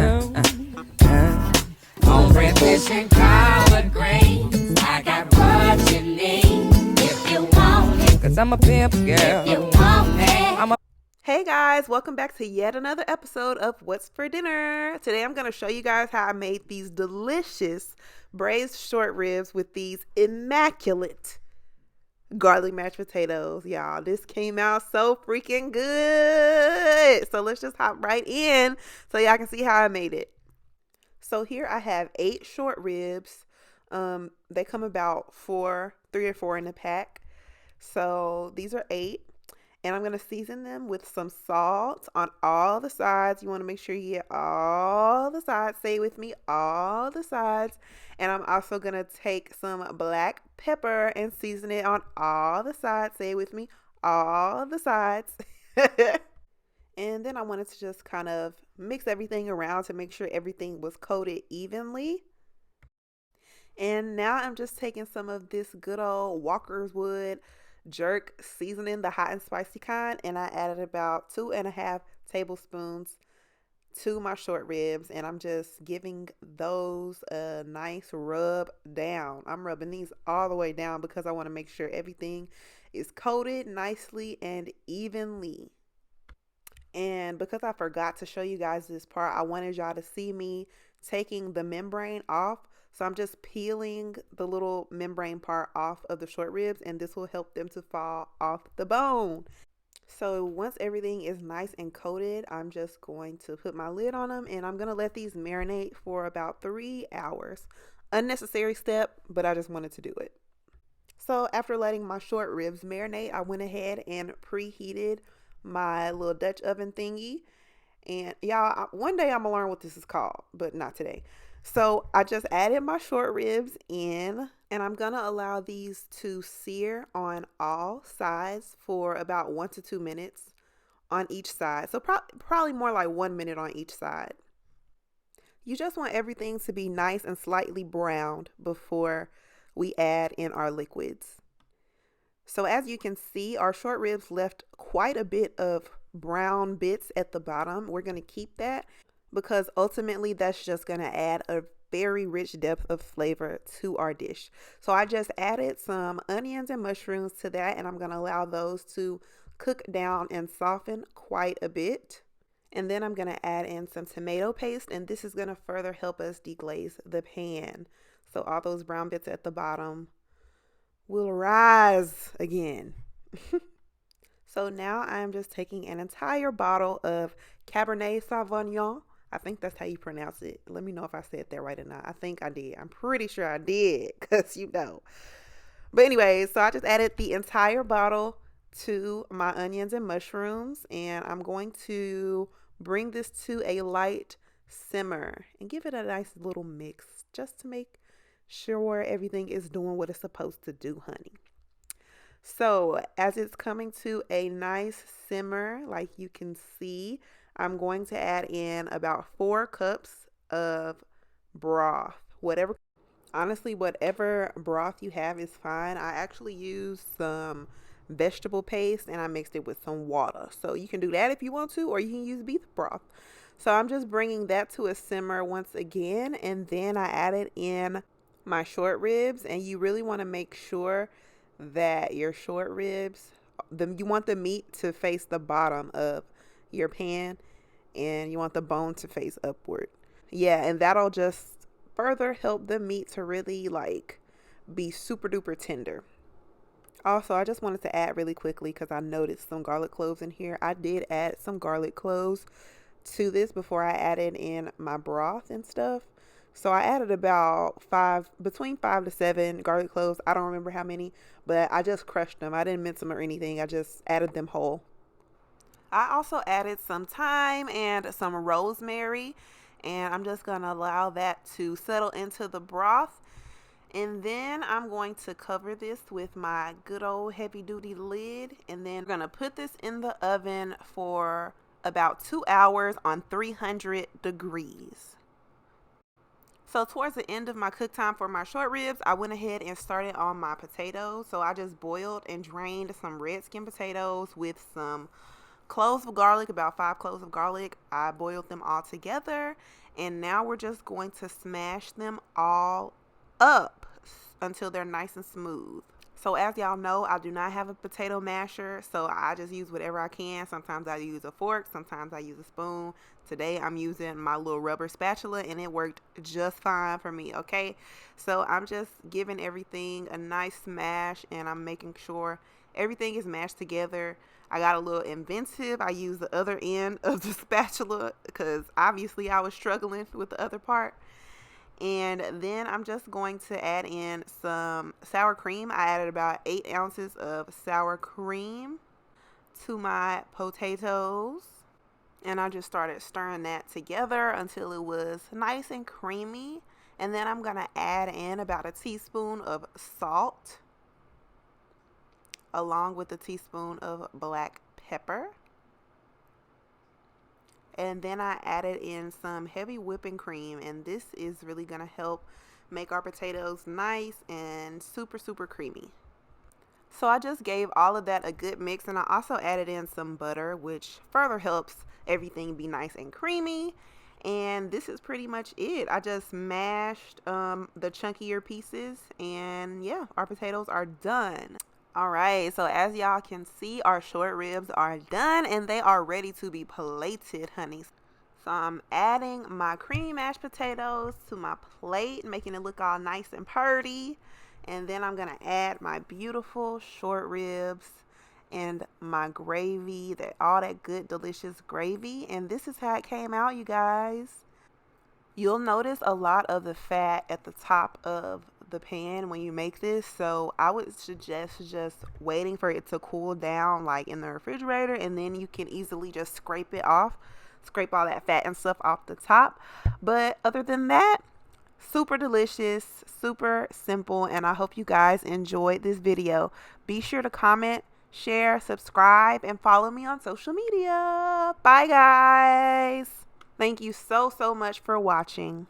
On breakfast and collard greens, I got what you need. If you want it, 'cause I'm a pimp girl. If you want it, Hey guys, welcome back to yet another episode of What's for Dinner. Today I'm going to show you guys how I made these delicious braised short ribs with these immaculate garlic mashed potatoes. Y'all, this came out so freaking good. So let's just hop right in so y'all can see how I made it. So here I have 8 short ribs. They come about 3 or 4 in a pack. So these are 8. And I'm going to season them with some salt on all the sides. You want to make sure you get all the sides. Say with me, all the sides. And I'm also going to take some black pepper and season it on all the sides. Say with me, all the sides. And then I wanted to just kind of mix everything around to make sure everything was coated evenly. And now I'm just taking some of this good old Walker's Wood jerk seasoning, the hot and spicy kind, and I added about 2.5 tablespoons to my short ribs, and I'm just giving those a nice rub down. I'm rubbing these all the way down because I want to make sure everything is coated nicely and evenly. And because I forgot to show you guys this part, I wanted y'all to see me taking the membrane off. So I'm just peeling the little membrane part off of the short ribs, and this will help them to fall off the bone. So once everything is nice and coated, I'm just going to put my lid on them, and I'm going to let these marinate for about 3 hours. Unnecessary step, but I just wanted to do it. So after letting my short ribs marinate, I went ahead and preheated my little Dutch oven thingy. And y'all, one day I'm going to learn what this is called, but not today. So I just added my short ribs in, and I'm going to allow these to sear on all sides for about 1 to 2 minutes on each side. So probably more like 1 minute on each side. You just want everything to be nice and slightly browned before we add in our liquids. So as you can see, our short ribs left quite a bit of brown bits at the bottom. We're going to keep that, because ultimately that's just going to add a very rich depth of flavor to our dish. So I just added some onions and mushrooms to that, and I'm going to allow those to cook down and soften quite a bit. And then I'm going to add in some tomato paste, and this is going to further help us deglaze the pan. So all those brown bits at the bottom will rise again. So now I'm just taking an entire bottle of Cabernet Sauvignon. I think that's how you pronounce it. Let me know if I said that right or not. I think I did. I'm pretty sure I did, because But anyway, so I just added the entire bottle to my onions and mushrooms, and I'm going to bring this to a light simmer and give it a nice little mix just to make sure everything is doing what it's supposed to do, honey. So as it's coming to a nice simmer, like you can see, I'm going to add in about 4 cups of broth. Honestly, whatever broth you have is fine. I actually used some vegetable paste and I mixed it with some water. So you can do that if you want to, or you can use beef broth. So I'm just bringing that to a simmer once again, and then I added in my short ribs, and you really want to make sure that your short ribs, you want the meat to face the bottom of your pan, and you want the bone to face upward. Yeah, and that'll just further help the meat to really be super duper tender. Also, I just wanted to add really quickly, because I noticed some garlic cloves in here. I did add some garlic cloves to this before I added in my broth and stuff. So I added about between 5 to 7 garlic cloves. I don't remember how many, but I just crushed them. I didn't mince them or anything. I just added them whole. I also added some thyme and some rosemary, and I'm just going to allow that to settle into the broth. And then I'm going to cover this with my good old heavy duty lid, and then we're going to put this in the oven for about 2 hours on 300 degrees. So towards the end of my cook time for my short ribs, I went ahead and started on my potatoes. So I just boiled and drained some red skin potatoes with some cloves of garlic, about 5 cloves of garlic. I boiled them all together, and now we're just going to smash them all up until they're nice and smooth. So as y'all know, I do not have a potato masher, so I just use whatever I can. Sometimes I use a fork, sometimes I use a spoon. Today I'm using my little rubber spatula, and it worked just fine for me, okay? So I'm just giving everything a nice smash, and I'm making sure everything is mashed together. I got a little inventive. I used the other end of the spatula because obviously I was struggling with the other part. And then I'm just going to add in some sour cream. I added about 8 ounces of sour cream to my potatoes. And I just started stirring that together until it was nice and creamy. And then I'm going to add in about a teaspoon of salt along with a teaspoon of black pepper. And then I added in some heavy whipping cream, and this is really going to help make our potatoes nice and super, super creamy. So I just gave all of that a good mix, and I also added in some butter, which further helps everything be nice and creamy. And this is pretty much it. I just mashed the chunkier pieces, and yeah, our potatoes are done. All right, so as y'all can see, our short ribs are done and they are ready to be plated, honey. So I'm adding my creamy mashed potatoes to my plate, making it look all nice and pretty. And then I'm gonna add my beautiful short ribs and my gravy, all that good, delicious gravy. And this is how it came out, you guys. You'll notice a lot of the fat at the top of the pan when you make this, so I would suggest just waiting for it to cool down, like in the refrigerator, and then you can easily just scrape it off, scrape all that fat and stuff off the top. But other than that, super delicious, super simple, and I hope you guys enjoyed this video. Be sure to comment, share, subscribe, and follow me on social media. Bye guys. Thank you so much for watching.